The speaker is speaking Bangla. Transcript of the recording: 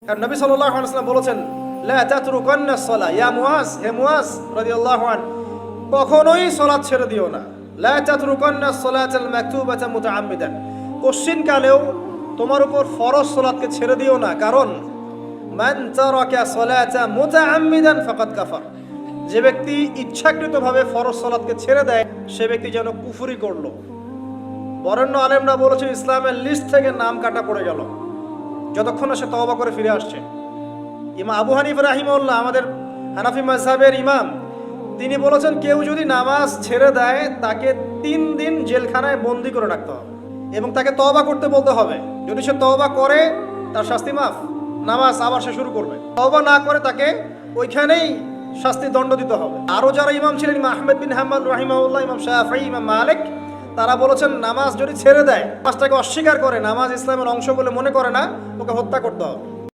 কারণ নবী সাল্লাল্লাহু আলাইহি ওয়াসাল্লাম বলেছেন, লা তাতরুকান্নাস সালাহ, ইয়া মুআজ, হে মুআজ রাদিয়াল্লাহু আনহু, কখনোই সালাত ছেড়ে দিও না। লা তাতরুকান্নাস সালাতাল মাকতুবাতা মুতাআম্মিদান, কোশ্চিন কালেও তোমার উপর ফরজ সালাতকে ছেড়ে দিও না, কারণ মান তারাকা সালাতা মুতাআম্মিদান ফাকাদ কাফার, যে ব্যক্তি ইচ্ছাকৃতভাবে ফরজ সালাতকে ছেড়ে দেয় সে ব্যক্তি যেন কুফরি করলো। বরেণ্য আলেমরা বলেছে ইসলামের লিস্ট থেকে নাম কাটা পড়ে গেল যতক্ষণ না সে তওবা করে ফিরে আসছে। ইমাম আবু হানিফা রাহিমাহুল্লাহ, আমাদের হানাফি মাযহাবের ইমাম, তিনি বলেছেন কেউ যদি নামাজ ছেড়ে দেয় তাকে 3 দিন জেলখানায় বন্দি করে রাখতে হবে এবং তাকে তওবা করতে বলতে হবে। যদি সে তওবা করে তার শাস্তি মাফ, নামাজ আবার সে শুরু করবে। তওবা না করে তাকে ওইখানেই শাস্তি দণ্ড দিতে হবে। আরও যারা ইমাম ছিলেন, ইমাম আহমেদ বিন হাম্বল রাহিমাহুল্লাহ, ইমাম শাফিঈ, ইমাম মালিক, তারা বলেছেন নামাজ যদি ছেড়ে দেয়, নামাজটাকে অস্বীকার করে, নামাজ ইসলামের অংশ বলে মনে করে না, ওকে হত্যা করতে হবে।